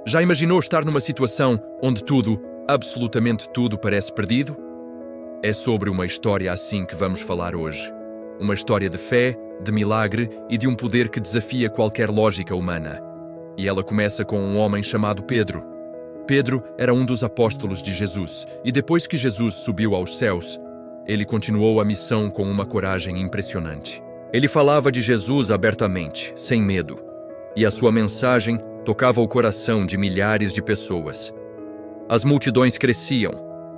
Já imaginou estar numa situação onde tudo, absolutamente tudo, parece perdido? É sobre uma história assim que vamos falar hoje. Uma história de fé, de milagre e de um poder que desafia qualquer lógica humana. E ela começa com um homem chamado Pedro. Pedro era um dos apóstolos de Jesus, e depois que Jesus subiu aos céus, ele continuou a missão com uma coragem impressionante. Ele falava de Jesus abertamente, sem medo, e a sua mensagem tocava o coração de milhares de pessoas. As multidões cresciam,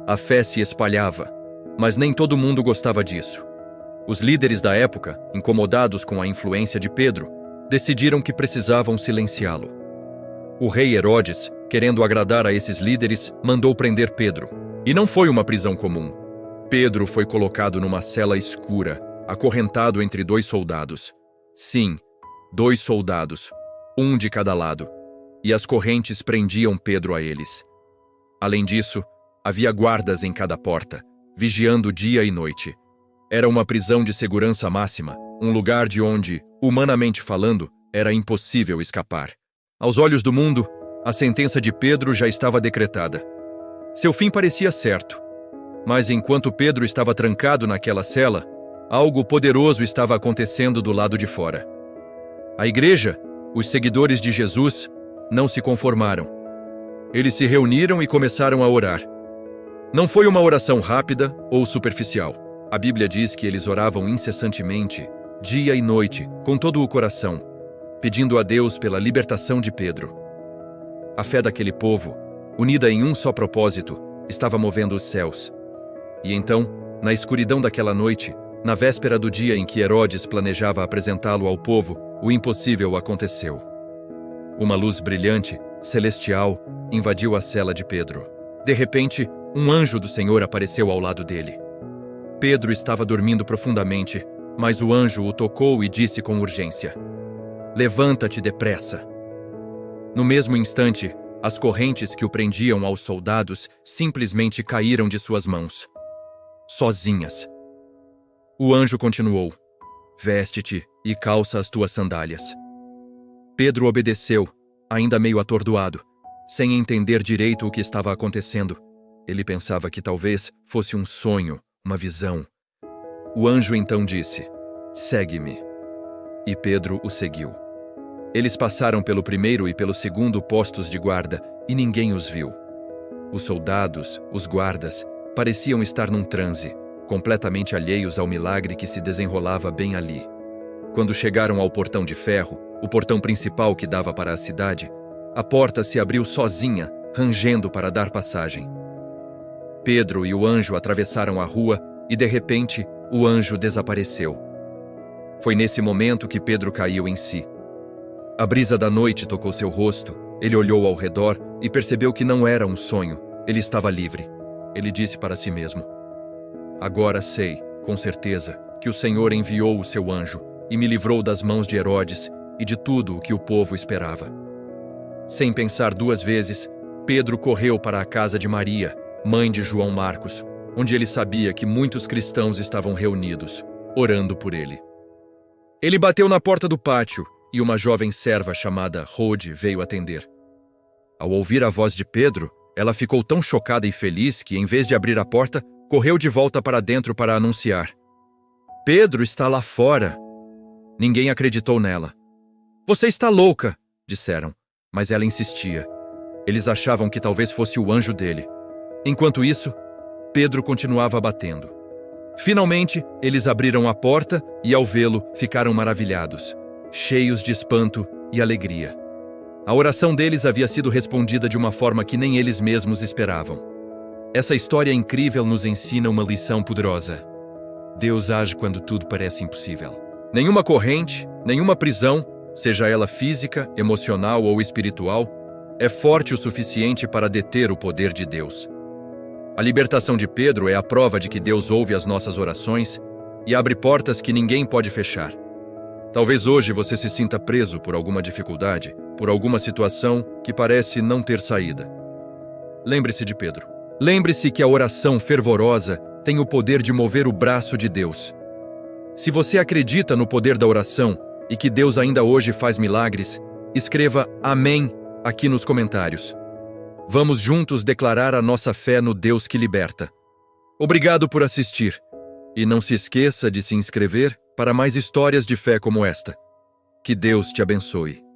a fé se espalhava, mas nem todo mundo gostava disso. Os líderes da época, incomodados com a influência de Pedro, decidiram que precisavam silenciá-lo. O rei Herodes, querendo agradar a esses líderes, mandou prender Pedro. E não foi uma prisão comum. Pedro foi colocado numa cela escura, acorrentado entre 2 soldados. Sim, 2 soldados, um de cada lado. E as correntes prendiam Pedro a eles. Além disso, havia guardas em cada porta, vigiando dia e noite. Era uma prisão de segurança máxima, um lugar de onde, humanamente falando, era impossível escapar. Aos olhos do mundo, a sentença de Pedro já estava decretada. Seu fim parecia certo. Mas enquanto Pedro estava trancado naquela cela, algo poderoso estava acontecendo do lado de fora. A igreja, os seguidores de Jesus, não se conformaram. Eles se reuniram e começaram a orar. Não foi uma oração rápida ou superficial. A Bíblia diz que eles oravam incessantemente, dia e noite, com todo o coração, pedindo a Deus pela libertação de Pedro. A fé daquele povo, unida em um só propósito, estava movendo os céus. E então, na escuridão daquela noite, na véspera do dia em que Herodes planejava apresentá-lo ao povo, o impossível aconteceu. Uma luz brilhante, celestial, invadiu a cela de Pedro. De repente, um anjo do Senhor apareceu ao lado dele. Pedro estava dormindo profundamente, mas o anjo o tocou e disse com urgência: "Levanta-te depressa." No mesmo instante, as correntes que o prendiam aos soldados simplesmente caíram de suas mãos. Sozinhas. O anjo continuou: "Veste-te e calça as tuas sandálias." Pedro obedeceu, ainda meio atordoado, sem entender direito o que estava acontecendo. Ele pensava que talvez fosse um sonho, uma visão. O anjo então disse: "Segue-me." E Pedro o seguiu. Eles passaram pelo primeiro e pelo segundo postos de guarda e ninguém os viu. Os soldados, os guardas, pareciam estar num transe, completamente alheios ao milagre que se desenrolava bem ali. Quando chegaram ao portão de ferro, o portão principal que dava para a cidade, a porta se abriu sozinha, rangendo para dar passagem. Pedro e o anjo atravessaram a rua e, de repente, o anjo desapareceu. Foi nesse momento que Pedro caiu em si. A brisa da noite tocou seu rosto, ele olhou ao redor e percebeu que não era um sonho, ele estava livre. Ele disse para si mesmo: "Agora sei, com certeza, que o Senhor enviou o seu anjo e me livrou das mãos de Herodes e de tudo o que o povo esperava." Sem pensar 2 vezes, Pedro correu para a casa de Maria, mãe de João Marcos, onde ele sabia que muitos cristãos estavam reunidos, orando por ele. Ele bateu na porta do pátio e uma jovem serva chamada Rode veio atender. Ao ouvir a voz de Pedro, ela ficou tão chocada e feliz que, em vez de abrir a porta, correu de volta para dentro para anunciar: "Pedro está lá fora." Ninguém acreditou nela. "Você está louca", disseram, mas ela insistia. Eles achavam que talvez fosse o anjo dele. Enquanto isso, Pedro continuava batendo. Finalmente, eles abriram a porta e, ao vê-lo, ficaram maravilhados, cheios de espanto e alegria. A oração deles havia sido respondida de uma forma que nem eles mesmos esperavam. Essa história incrível nos ensina uma lição poderosa. Deus age quando tudo parece impossível. Nenhuma corrente, nenhuma prisão, seja ela física, emocional ou espiritual, é forte o suficiente para deter o poder de Deus. A libertação de Pedro é a prova de que Deus ouve as nossas orações e abre portas que ninguém pode fechar. Talvez hoje você se sinta preso por alguma dificuldade, por alguma situação que parece não ter saída. Lembre-se de Pedro. Lembre-se que a oração fervorosa tem o poder de mover o braço de Deus. Se você acredita no poder da oração e que Deus ainda hoje faz milagres, escreva Amém aqui nos comentários. Vamos juntos declarar a nossa fé no Deus que liberta. Obrigado por assistir. E não se esqueça de se inscrever para mais histórias de fé como esta. Que Deus te abençoe.